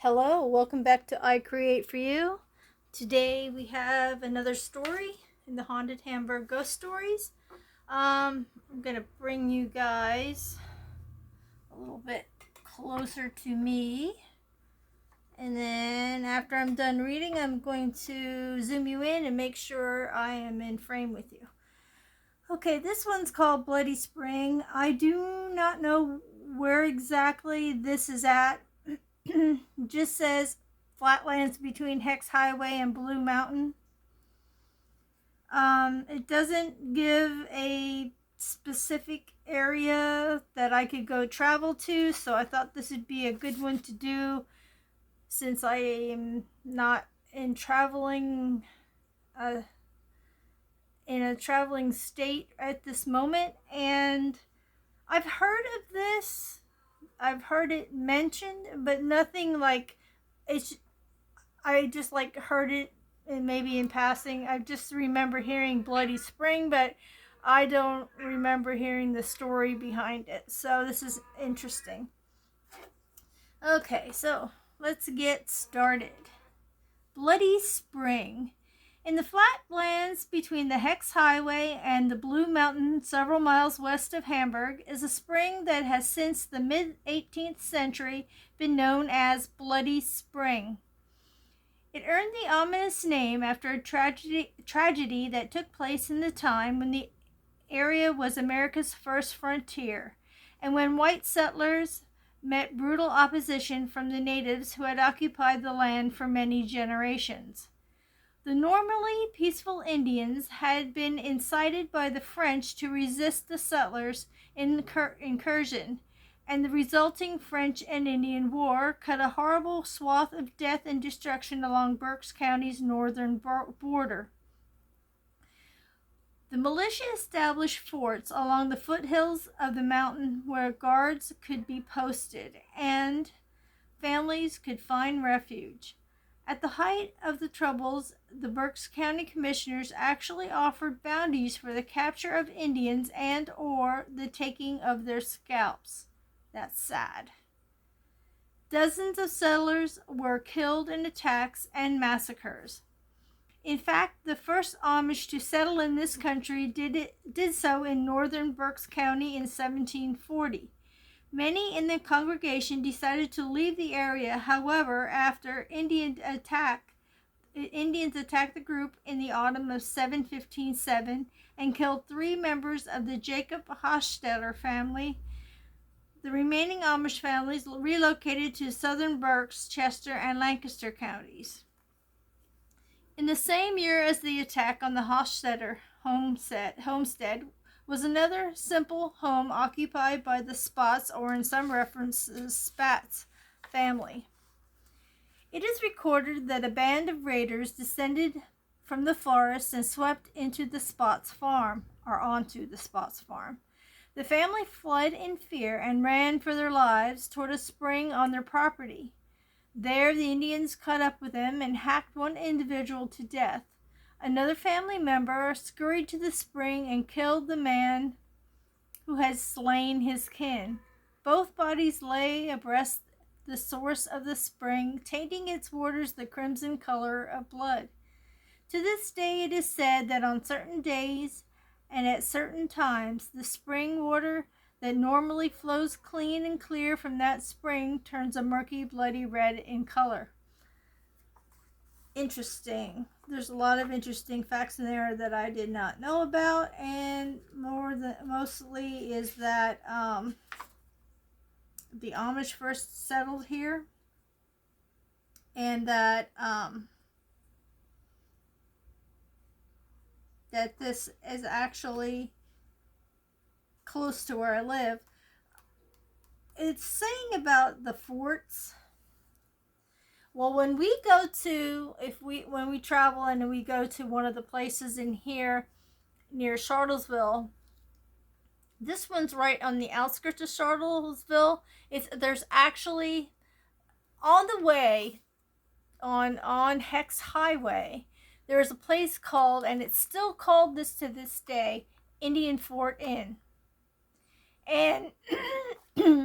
Hello, welcome back to I Create For You. Today we have another story in the Haunted Hamburg Ghost Stories. I'm going to bring you guys a little bit closer to me. And then after I'm done reading, I'm going to zoom you in and make sure I am in frame with you. Okay, this one's called Bloody Spring. I do not know where exactly this is at. Just says flatlands between Hex Highway and Blue Mountain. It doesn't give a specific area that I could go travel to, so I thought this would be a good one to do since I am not in uh, a traveling state at this moment. And I've heard of this. I've heard it mentioned, but nothing like it's. I just heard it and maybe in passing. I just remember hearing Bloody Spring, but I don't remember hearing the story behind it. So this is interesting. Okay, so let's get started. Bloody Spring. In the flatlands between the Hex Highway and the Blue Mountain, several miles west of Hamburg, is a spring that has since the mid-18th century been known as Bloody Spring. It earned the ominous name after a tragedy that took place in the time when the area was America's first frontier, and when white settlers met brutal opposition from the natives who had occupied the land for many generations. The normally peaceful Indians had been incited by the French to resist the settlers' incursion, and the resulting French and Indian War cut a horrible swath of death and destruction along Berks County's northern border. The militia established forts along the foothills of the mountain where guards could be posted and families could find refuge. At the height of the troubles, the Berks County Commissioners actually offered bounties for the capture of Indians and or the taking of their scalps. That's sad. Dozens of settlers were killed in attacks and massacres. In fact, the first Amish to settle in this country did so in northern Berks County in 1740. Many in the congregation decided to leave the area. However, after Indians attacked the group in the autumn of 715 and killed 3 members of the Jacob Hochstetter family. The remaining Amish families relocated to southern Berks, Chester, and Lancaster counties. In the same year as the attack on the Hochstetter homestead was another simple home occupied by the Spots, or in some references, Spats family. It is recorded that a band of raiders descended from the forest and swept into the Spots farm, or onto the Spots farm. The family fled in fear and ran for their lives toward a spring on their property. There, the Indians caught up with them and hacked one individual to death. Another family member scurried to the spring and killed the man who had slain his kin. Both bodies lay abreast the source of the spring, tainting its waters the crimson color of blood. To this day, it is said that on certain days and at certain times, the spring water that normally flows clean and clear from that spring turns a murky, bloody red in color. Interesting. There's a lot of interesting facts in there that I did not know about, and mostly is that the Amish first settled here, and that this is actually close to where I live. It's saying about the forts. Well, when we travel and we go to one of the places in here near Charlottesville, this one's right on the outskirts of Charlottesville. There's actually on the way on Hex Highway, there's a place called, and it's still called this to this day, Indian Fort Inn. And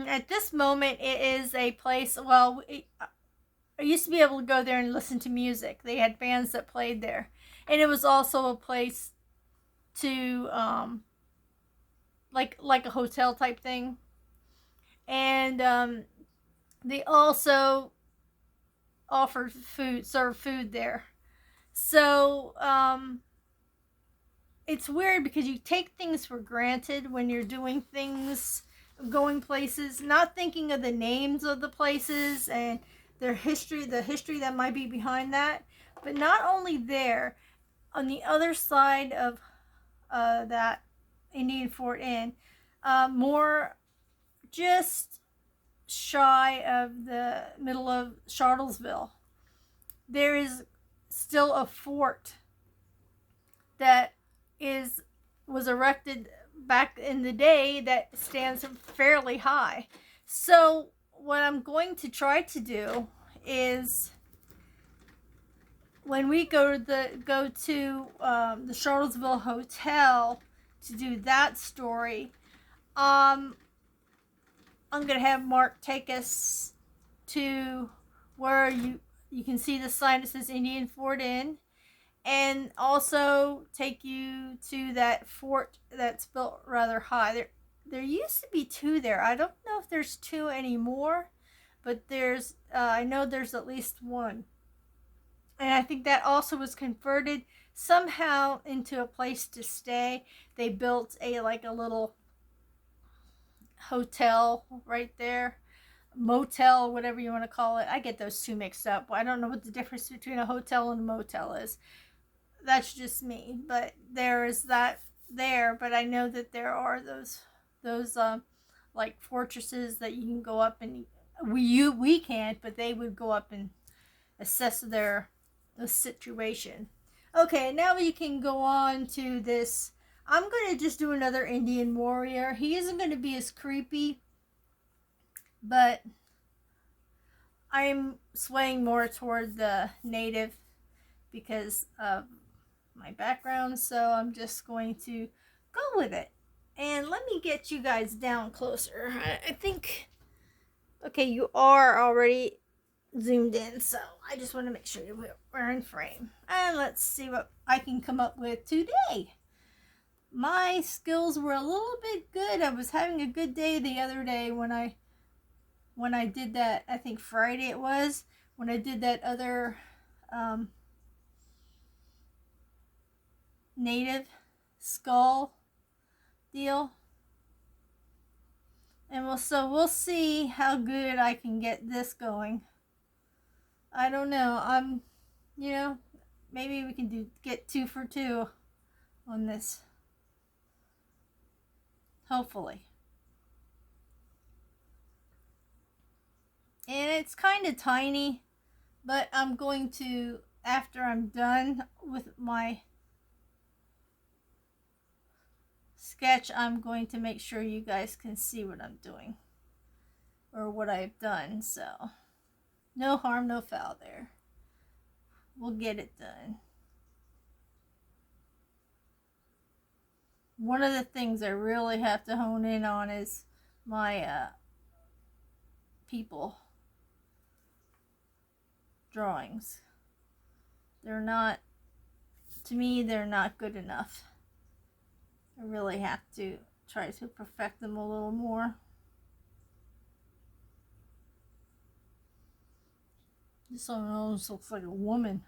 at this moment, it is a place, I used to be able to go there and listen to music. They had bands that played there, and it was also a place to like a hotel type thing, and they also offered food, served food there. So it's weird because you take things for granted when you're doing things, going places, not thinking of the names of the places and their history, the history that might be behind that. But not only there, on the other side of that Indian Fort Inn, more just shy of the middle of Charlottesville, there is still a fort that was erected back in the day that stands fairly high. So what I'm going to try to do is when we go to the Charlottesville Hotel to do that story, I'm gonna have Mark take us to where you can see the sign that says Indian Fort Inn, and also take you to that fort that's built rather high. There used to be two there. I don't know if there's two anymore, but there's I know there's at least one. And I think that also was converted somehow into a place to stay. They built a little hotel right there, motel, whatever you want to call it. I get those two mixed up. I don't know what the difference between a hotel and a motel is. That's just me, but there is that there. But I know that there are those like fortresses that you can go up, and we can't, but they would go up and assess the situation. Okay, now we can go on to this. I'm going to just do another Indian warrior. He isn't going to be as creepy, but I'm swaying more toward the native because of my background, so I'm just going to go with it. And let me get you guys down closer. I think, okay, you are already zoomed in, so I just want to make sure we're in frame. And let's see what I can come up with today. My skills were a little bit good. I was having a good day the other day when I did that. I think Friday it was, when I did that other native skull deal. And we'll see how good I can get this going. I don't know. Maybe we can get 2 for 2 on this. Hopefully. And it's kind of tiny, but I'm going to, after I'm done with my sketch, I'm going to make sure you guys can see what I'm doing or what I've done. So no harm, no foul there. We'll get it done. One of the things I really have to hone in on is my people drawings. They're not, to me, they're not good enough. I really have to try to perfect them a little more. This one almost looks like a woman.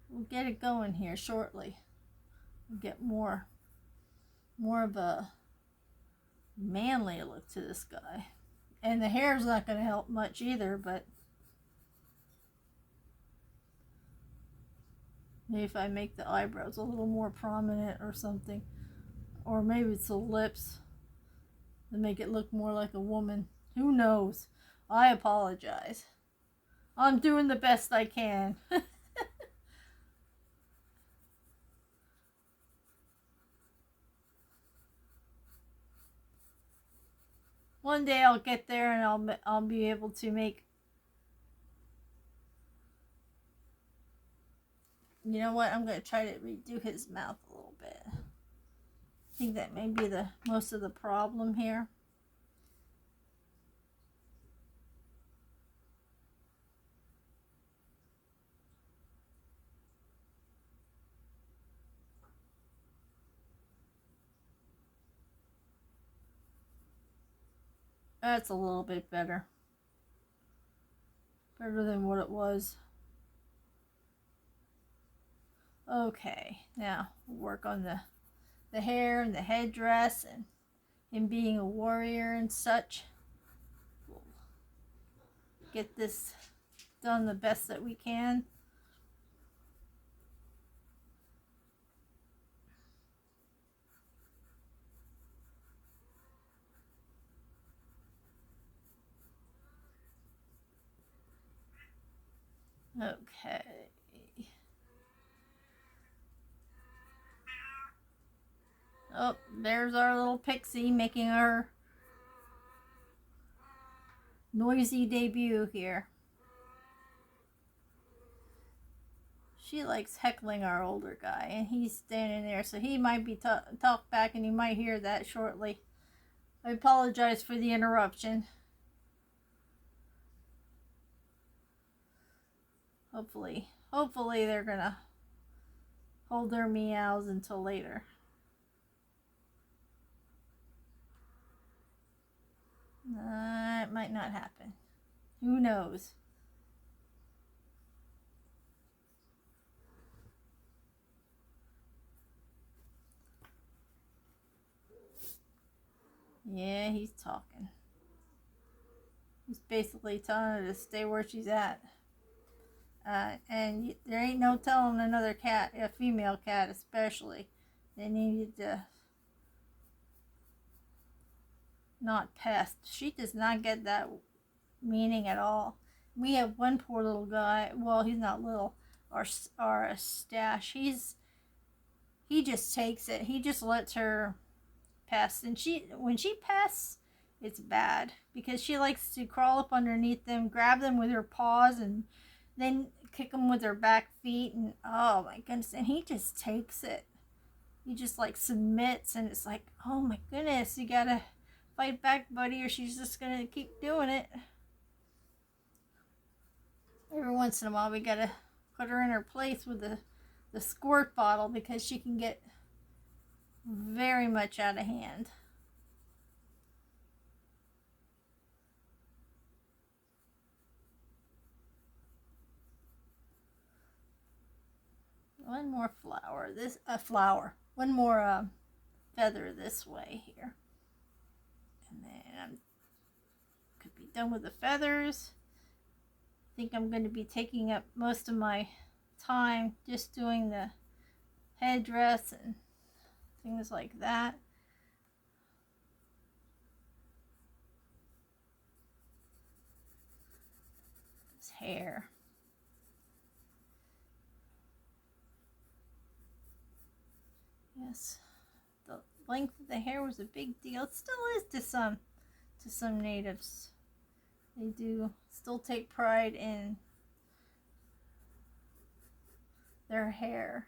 We'll get it going here shortly. We'll get more of a manly look to this guy. And the hair's not going to help much either, but maybe if I make the eyebrows a little more prominent or something. Or maybe it's the lips to make it look more like a woman. Who knows? I apologize. I'm doing the best I can. One day I'll get there and I'll be able to make. You know what? I'm gonna try to redo his mouth a little bit. I think that may be the most of the problem here. That's a little bit better. Better than what it was. Okay, now we'll work on the hair and the headdress and him being a warrior and such. We'll get this done the best that we can. Okay. Oh, there's our little pixie making our noisy debut here. She likes heckling our older guy, and he's standing there, so he might be talk back, and you might hear that shortly. I apologize for the interruption. Hopefully they're gonna hold their meows until later. It might not happen. Who knows? Yeah, he's talking. He's basically telling her to stay where she's at. And there ain't no telling another cat, a female cat especially, they needed to not pest. She does not get that meaning at all. We have one poor little guy. Well, he's not little. Our stash. He just takes it. He just lets her pest, and when she pests, it's bad because she likes to crawl up underneath them, grab them with her paws, and then kick them with her back feet. And oh my goodness! And he just takes it. He just like submits, and it's like, oh my goodness, you gotta fight back, buddy, or she's just gonna keep doing it. Every once in a while, we gotta put her in her place with the squirt bottle because she can get very much out of hand. One more flower. One more feather this way here, and then could be done with the feathers. I think I'm going to be taking up most of my time just doing the headdress and things like that. His hair. Yes, the length of the hair was a big deal. It still is to some natives. They do still take pride in their hair.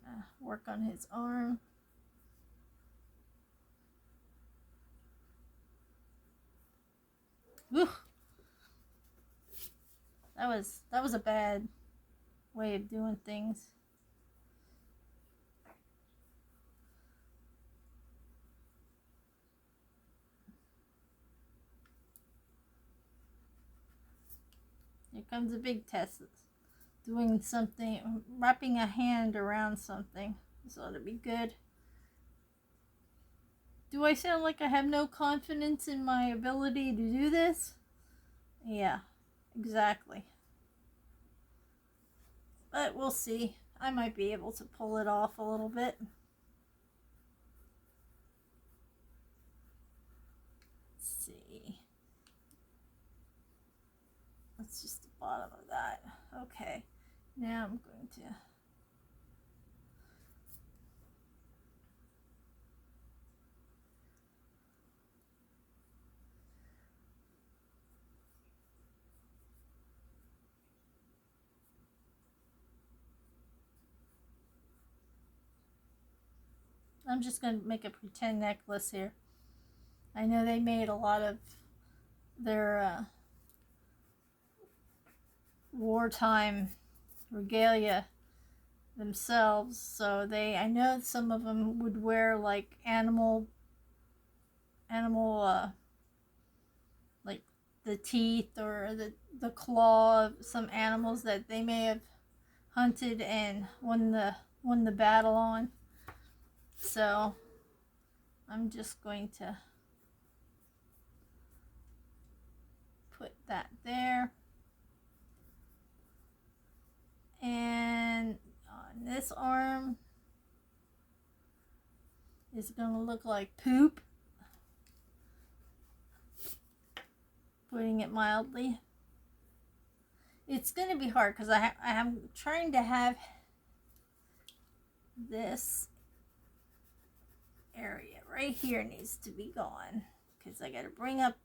Gonna work on his arm. Whew. That was a bad way of doing things. Here comes a big test. Doing something, wrapping a hand around something. This ought to be good. Do I sound like I have no confidence in my ability to do this? Yeah, exactly. But we'll see. I might be able to pull it off a little bit. Let's see. That's just the bottom of that. Okay. Now I'm going to I'm just going to make a pretend necklace here. I know they made a lot of their wartime regalia themselves, so I know some of them would wear like animal like the teeth or the claw of some animals that they may have hunted and won the battle on. So I'm just going to put that there. And on this arm is going to look like poop. Putting it mildly. It's going to be hard because I'm trying to have this area right here needs to be gone, because I got to bring up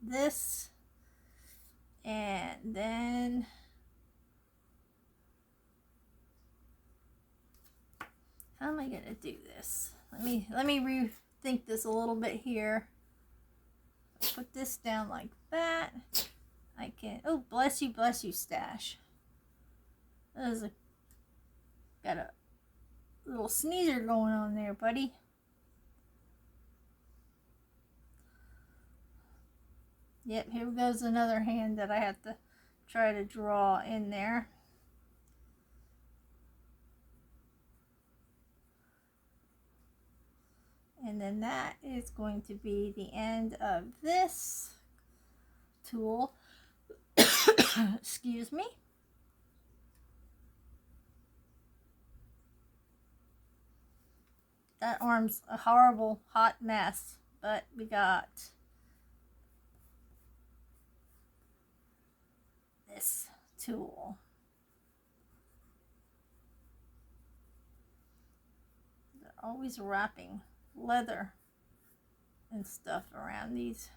this, and then how am I going to do this? Let me rethink this a little bit here. Put this down like that. I can, oh, bless you, stash. Got a little sneezer going on there, buddy. Yep, here goes another hand that I have to try to draw in there. And then that is going to be the end of this tool. Excuse me. That arm's a horrible hot mess, but we got this tool. They're always wrapping leather and stuff around these.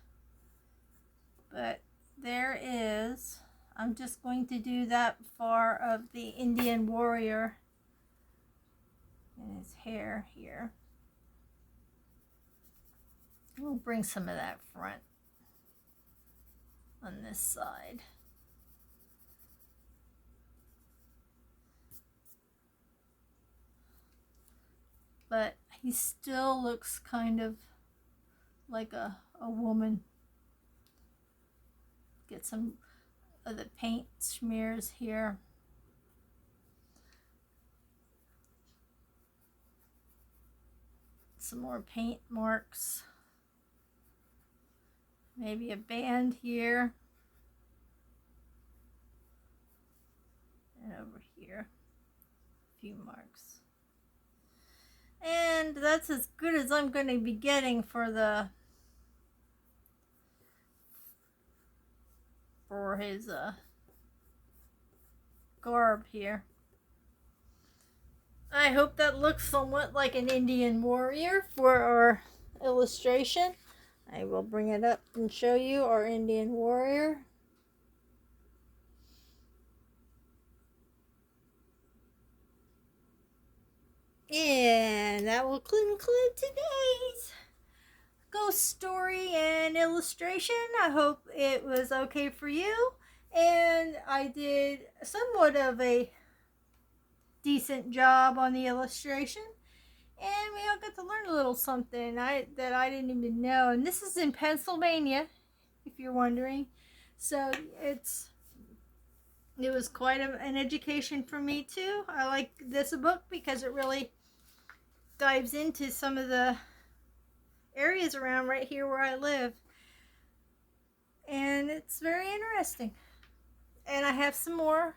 But there is, I'm just going to do that far of the Indian warrior and his hair here. We'll bring some of that front on this side. But he still looks kind of like a woman. Get some of the paint smears here. Some more paint marks. Maybe a band here. And over here, a few marks. And that's as good as I'm going to be getting for his garb here. I hope that looks somewhat like an Indian warrior for our illustration. I will bring it up and show you our Indian warrior. And that will conclude today's ghost story and illustration. I hope it was okay for you. And I did somewhat of a decent job on the illustration. And we all got to learn a little something that I didn't even know. And this is in Pennsylvania, if you're wondering. So it was quite an education for me too. I like this book because it really dives into some of the areas around right here where I live. And it's very interesting. And I have some more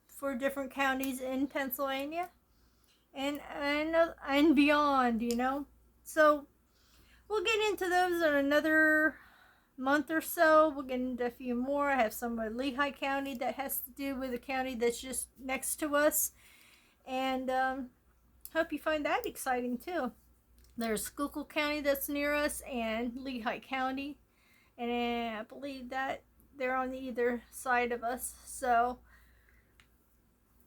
for different counties in Pennsylvania. And beyond, you know. So we'll get into those in another month or so. We'll get into a few more. I have some with Lehigh County that has to do with a county that's just next to us. And hope you find that exciting too. There's Schuylkill County that's near us and Lehigh County. And I believe that they're on either side of us. So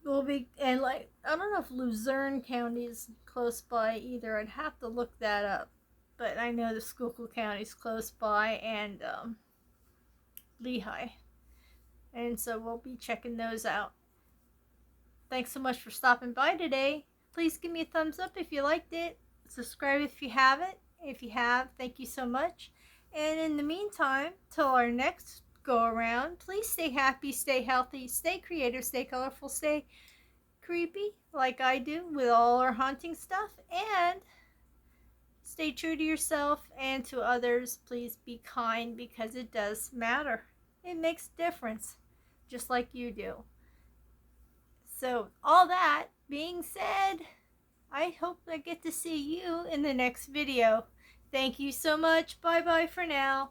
will be, and like, I don't know if Luzerne County is close by either. I'd have to look that up. But I know the Schuylkill County is close by, and Lehigh. And so we'll be checking those out. Thanks so much for stopping by today. Please give me a thumbs up if you liked it. Subscribe if you haven't. If you have, thank you so much. And in the meantime, till our next go around, please stay happy, stay healthy, stay creative, stay colorful, stay creepy like I do with all our haunting stuff, and stay true to yourself and to others. Please be kind, because it does matter. It makes a difference, just like you do. So, all that being said, I hope I get to see you in the next video. Thank you so much. Bye bye for now.